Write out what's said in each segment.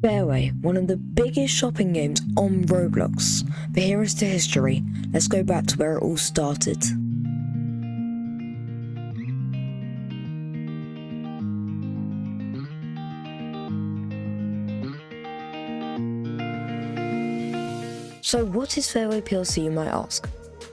Fairway, one of the biggest shopping games on Roblox. But here is the history. Let's go back to where it all started. So what is Fairway PLC, you might ask?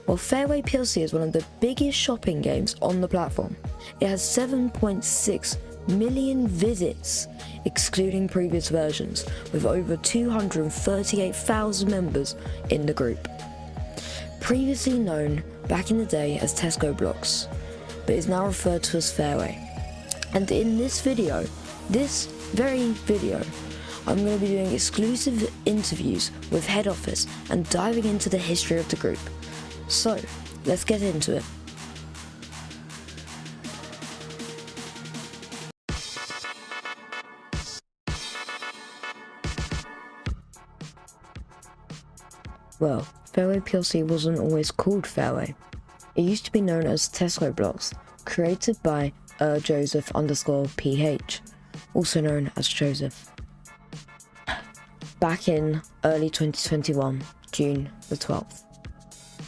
Well, Fairway PLC is one of the biggest shopping games on the platform. It has 7.6 million visits, excluding previous versions, with over 238,000 members in the group. Previously known back in the day as Tesco Blocks, but is now referred to as Fairway. And in this very video, I'm going to be doing exclusive interviews with head office and diving into the history of the group. So, let's get into it. Well, Fairway PLC wasn't always called Fairway. It used to be known as Tesco Blocks, created by Joseph_PH, also known as Joseph. Back in early 2021, June the 12th.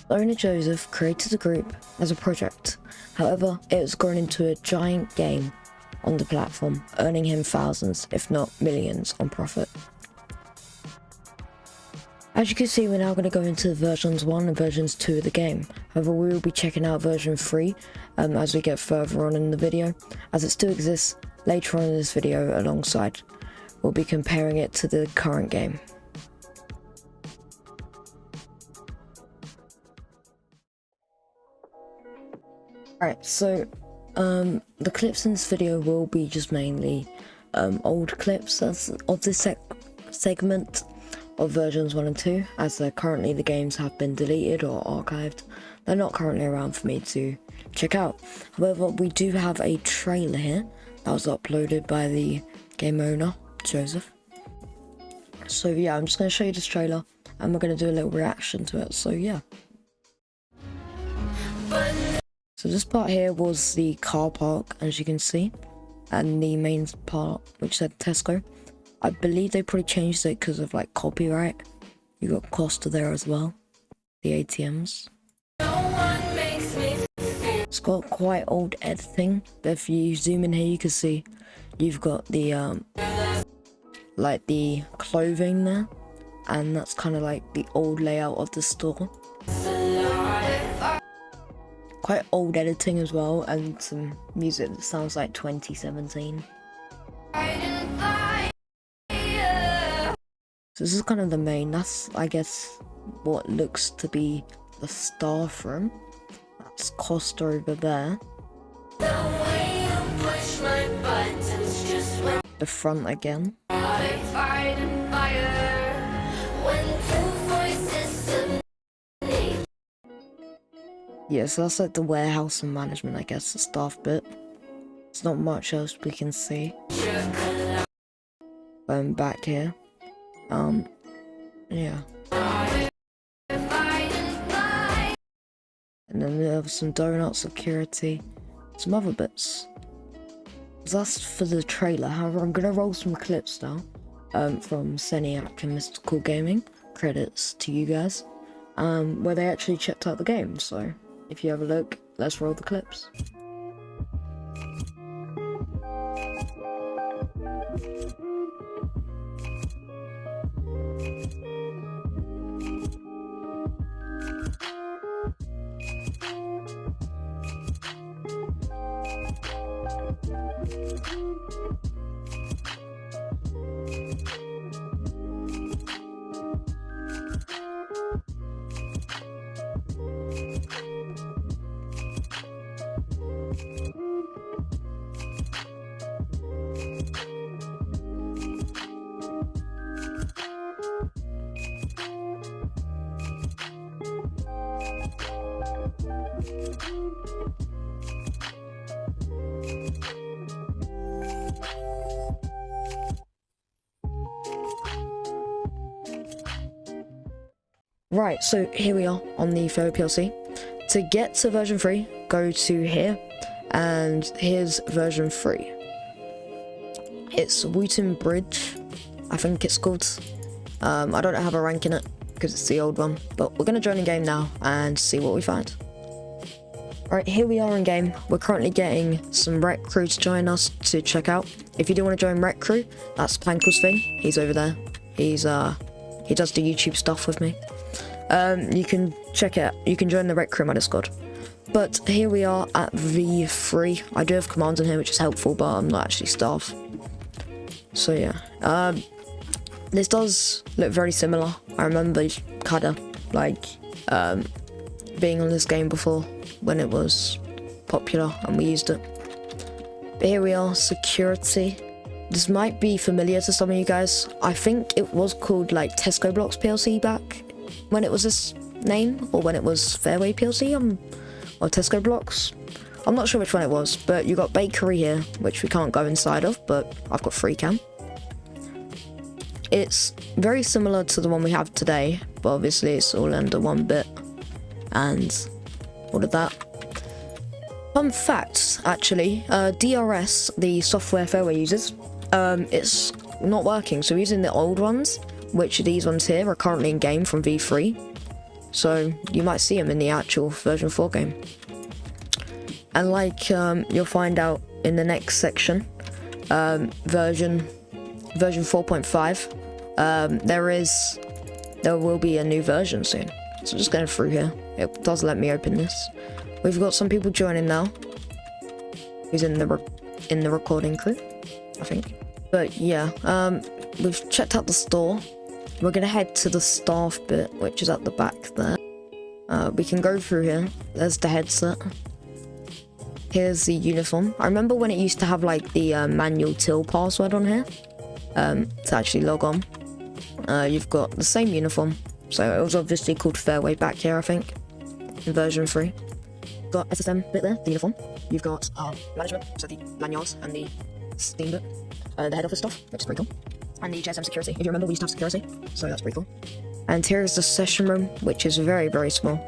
The owner Joseph created the group as a project. However, it has grown into a giant game on the platform, earning him thousands, if not millions, on profit. As you can see, we're now going to go into versions 1 and versions 2 of the game. However, we will be checking out version 3 as we get further on in the video, as it still exists later on in this video alongside. We'll be comparing it to the current game. Alright, so the clips in this video will be just mainly old clips of this segment of versions 1 and 2, as currently the games have been deleted or archived. They're not currently around for me to check out. However, we do have a trailer here that was uploaded by the game owner, Joseph. So yeah, I'm just going to show you this trailer and we're going to do a little reaction to it, so yeah. So this part here was the car park, as you can see, and the main part which said Tesco. I believe they probably changed it because of like copyright. You got Costa there as well, the ATMs. It's got quite old editing, but if you zoom in here you can see you've got the like the clothing there, and that's kind of like the old layout of the store. Quite old editing as well, and some music that sounds like 2017. So this is kind of the main, that's I guess what looks to be the staff room. That's Costa over there. The front again. Yeah, so that's like the warehouse and management, I guess, the staff bit. There's not much else we can see. Back here. Yeah. And then we have some donut security, some other bits. That's for the trailer. However, I'm gonna roll some clips now from Seniac and Mystical Gaming. Credits to you guys, where they actually checked out the game. So if you have a look, let's roll the clips. Right, so here we are on the Fairway PLC. To get to version 3, go to here, and here's version 3. It's Wooten Bridge, I think it's called. I don't have a rank in it because it's the old one, but we're going to join in game now and see what we find. Alright, here we are in game. We're currently getting some rec crew to join us to check out. If you do want to join rec crew, that's Plankel's thing. He's over there. He does the YouTube stuff with me. You can check it out. You can join the rec crew on my Discord. But here we are at V3. I do have commands in here, which is helpful, but I'm not actually staff. So yeah, this does look very similar. I remember kind of like being on this game before when it was popular and we used it. But here we are, security. This might be familiar to some of you guys. I think it was called like Tesco Blocks PLC back when it was this name, or when it was Fairway PLC, or Tesco Blocks. I'm not sure which one it was, but you got bakery here, which we can't go inside of, but I've got free cam. It's very similar to the one we have today, but obviously it's all under one bit and all of that. Fun fact, actually, DRS, the software Fairway uses, it's not working, so we're using the old ones, which these ones here are currently in game from V3. So you might see them in the actual version 4 game. And like you'll find out in the next section, version 4.5, there will be a new version soon. So just going through here, it does let me open this. We've got some people joining now. Who's in the recording crew, I think. But yeah, we've checked out the store. We're gonna head to the staff bit, which is at the back there. We can go through here. There's the headset. Here's the uniform. I remember when it used to have like the manual till password on here to actually log on. You've got the same uniform. So it was obviously called Fairway back here, I think, in version 3. Got SSM bit there, the uniform. You've got management, so the lanyards and the steam bit, the head office stuff, which is pretty cool. And the JSM security. If you remember, we used to have security, so that's pretty cool. And here is the session room, which is very, very small.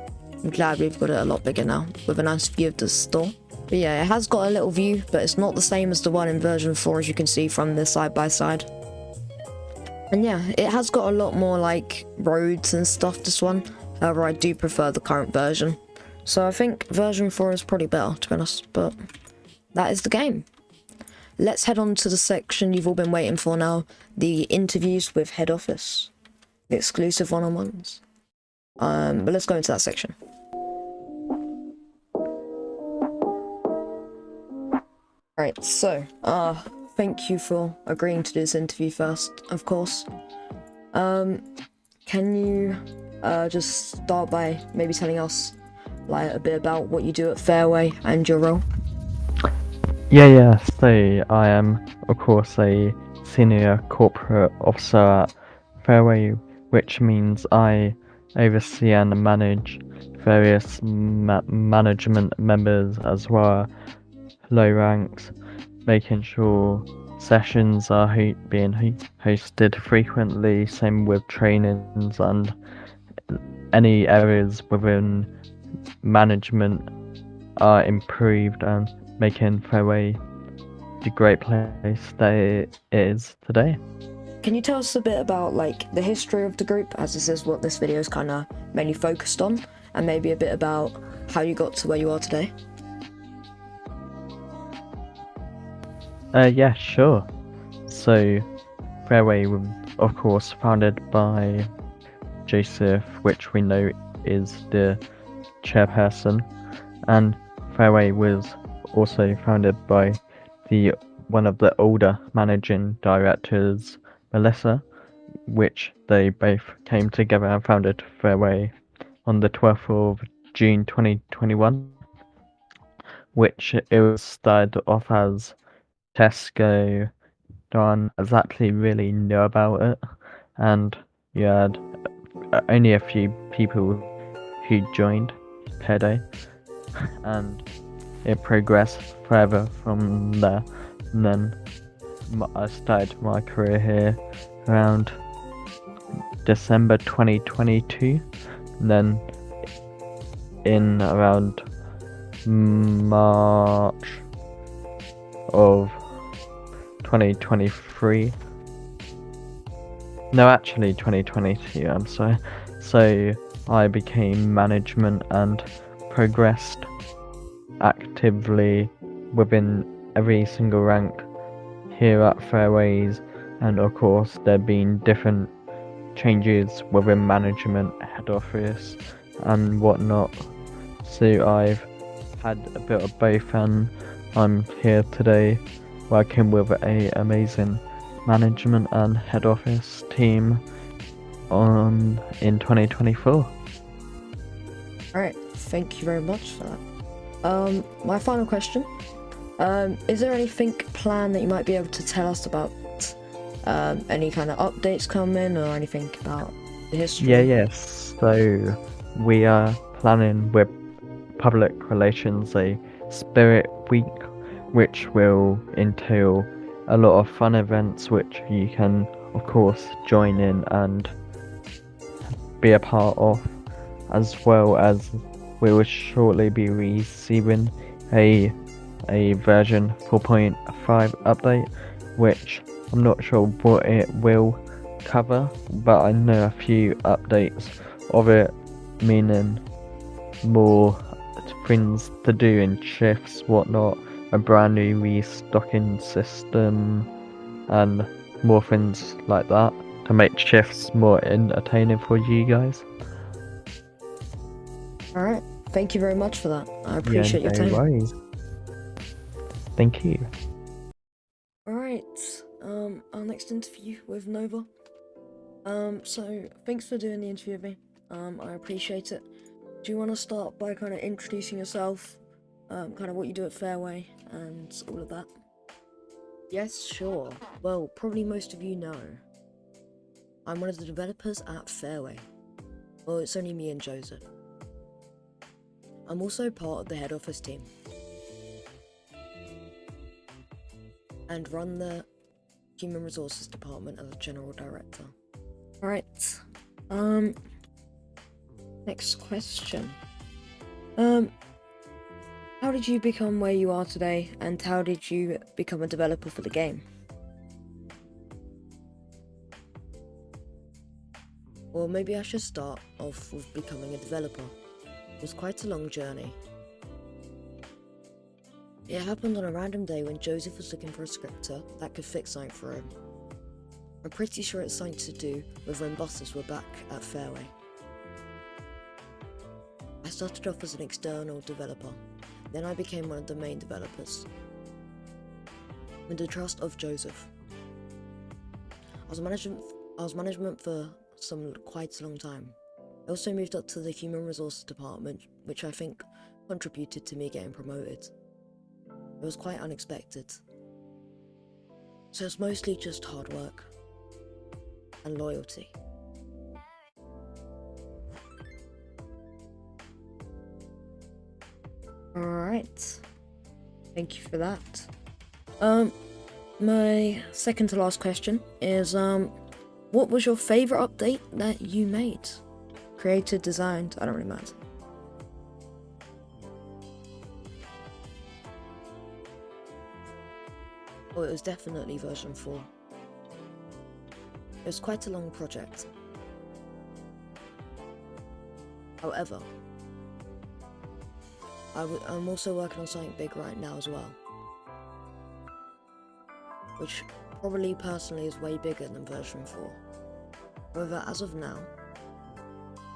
I'm glad we've got it a lot bigger now, with a nice view of the store. But yeah, it has got a little view, but it's not the same as the one in version 4, as you can see from the side-by-side. And yeah, it has got a lot more like roads and stuff, this one. However, I do prefer the current version. So I think version 4 is probably better, to be honest, but that is the game. Let's head on to the section you've all been waiting for now, the interviews with head office, the exclusive one-on-ones. But let's go into that section. Right, so, thank you for agreeing to do this interview first, of course. Can you just start by maybe telling us like a bit about what you do at Fairway and your role? Yeah, so I am, of course, a senior corporate officer at Fairway, which means I oversee and manage various management members as well as low ranks, making sure sessions are being hosted frequently, same with trainings and any areas within management are improved and making Fairway the great place that it is today. Can you tell us a bit about like the history of the group, as this is what this video is kind of mainly focused on, and maybe a bit about how you got to where you are today? Yeah, sure. So Fairway was, of course, founded by Joseph, which we know is the chairperson, and Fairway was also founded by one of the older managing directors, Melissa, which they both came together and founded Fairway on the 12th of June 2021, which it was started off as Tesco. No one exactly really knew about it, and you had only a few people who joined per day, and it progressed further from there. And then I started my career here around December 2022, and then in around March of 2023 No, actually 2022, I'm sorry. So I became management and progressed actively within every single rank here at Fairways, and of course there have been different changes within management, head office and whatnot. So I've had a bit of both, and I'm here today working with a amazing management and head office team in 2024. Alright, thank you very much for that. My final question. Is there anything planned that you might be able to tell us about? Any kind of updates coming or anything about the history? Yes. So we are planning with public relations a Spirit Week, which will entail a lot of fun events which you can of course join in and be a part of, as well as we will shortly be receiving a version 4.5 update, which I'm not sure what it will cover, but I know a few updates of it, meaning more things to do in shifts, whatnot, a brand new restocking system, and more things like that to make shifts more entertaining for you guys. Alright, thank you very much for that. I Yeah, appreciate your no time. worries. Thank you. Alright, our next interview with Nova. So thanks for doing the interview with me. I appreciate it. Do you want to start by kind of introducing yourself, kind of what you do at Fairway and all of that? Yes, sure. Well, probably most of you know. I'm one of the developers at Fairway. Well, it's only me and Joseph. I'm also part of the head office team and run the human resources department as a general director. Alright, next question. How did you become where you are today, and how did you become a developer for the game? Well, maybe I should start off with becoming a developer. It was quite a long journey. It happened on a random day when Joseph was looking for a scripter that could fix something for him. I'm pretty sure it's something to do with when buses were back at Fairway. I started off as an external developer, then I became one of the main developers. With the trust of Joseph. I was management for quite a long time. I also moved up to the human resources department, which I think contributed to me getting promoted. It was quite unexpected. So it's mostly just hard work and loyalty. Alright, thank you for that. My second to last question is, what was your favourite update that you made? Created, designed, I don't really matter. Oh, it was definitely version 4. It was quite a long project. However, I'm also working on something big right now as well, which probably personally is way bigger than version 4. However, as of now,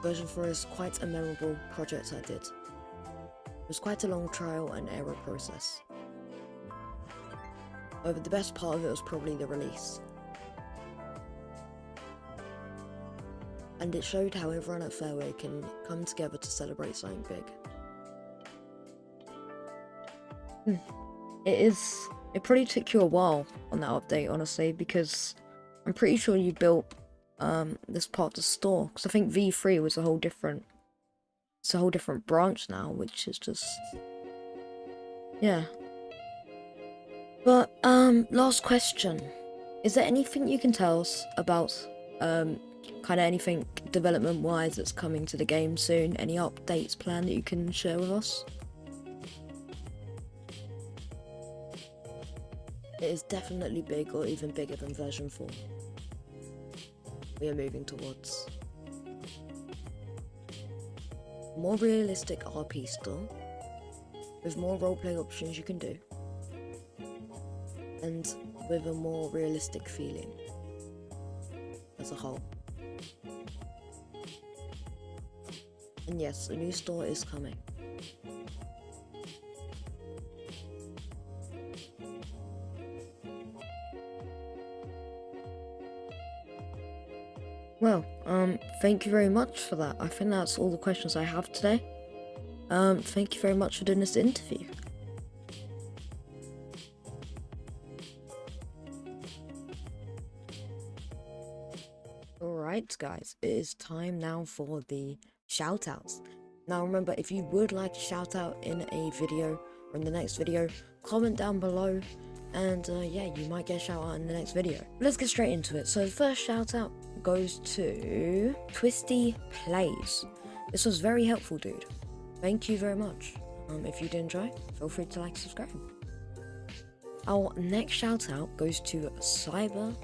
version 4 is quite a memorable project I did. It was quite a long trial and error process. However, the best part of it was probably the release. And it showed how everyone at Fairway can come together to celebrate something big. It probably took you a while on that update, honestly, because I'm pretty sure you built this part of the store, because I think V3 was a whole different branch now, which is just, yeah. But last question, is there anything you can tell us about kind of anything development wise that's coming to the game soon? Any updates planned that you can share with us? It is definitely big, or even bigger than version 4. we are moving towards. More realistic RP store, with more roleplay options you can do, and with a more realistic feeling as a whole. And yes, a new store is coming. Well, thank you very much for that. I think that's all the questions I have today. Thank you very much for doing this interview. Alright guys, it is time now for the shoutouts. Now remember, if you would like a shout out in a video or in the next video, comment down below and yeah, you might get a shout out in the next video. Let's get straight into it. So the first shout out goes to Twisty Plays. This was very helpful, dude. Thank you very much. If you did enjoy, feel free to like and subscribe. Our next shout out goes to Cyber.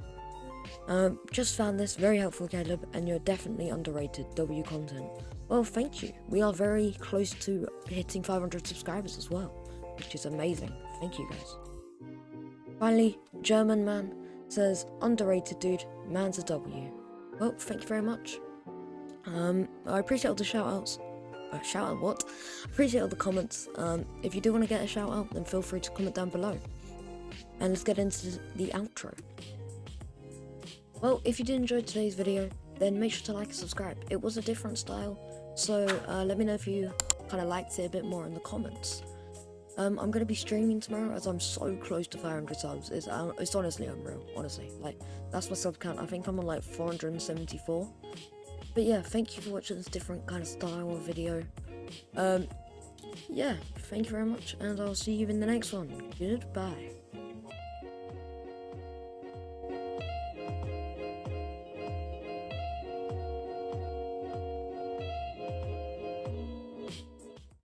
Just found this very helpful, Caleb, and you're definitely underrated. W content. Well, thank you. We are very close to hitting 500 subscribers as well, which is amazing. Thank you guys. Finally, German Man says, underrated dude, man's a W. Well, thank you very much. I appreciate all the shout outs. Shout out what? I appreciate all the comments. If you do want to get a shout out, then feel free to comment down below. And let's get into the outro. Well, if you did enjoy today's video, then make sure to like and subscribe. It was a different style, so let me know if you kind of liked it a bit more in the comments. I'm going to be streaming tomorrow as I'm so close to 500 subs. It's honestly unreal, honestly. Like, that's my sub count. I think I'm on like 474. But yeah, thank you for watching this different kind of style of video. Yeah, thank you very much, and I'll see you in the next one. Goodbye.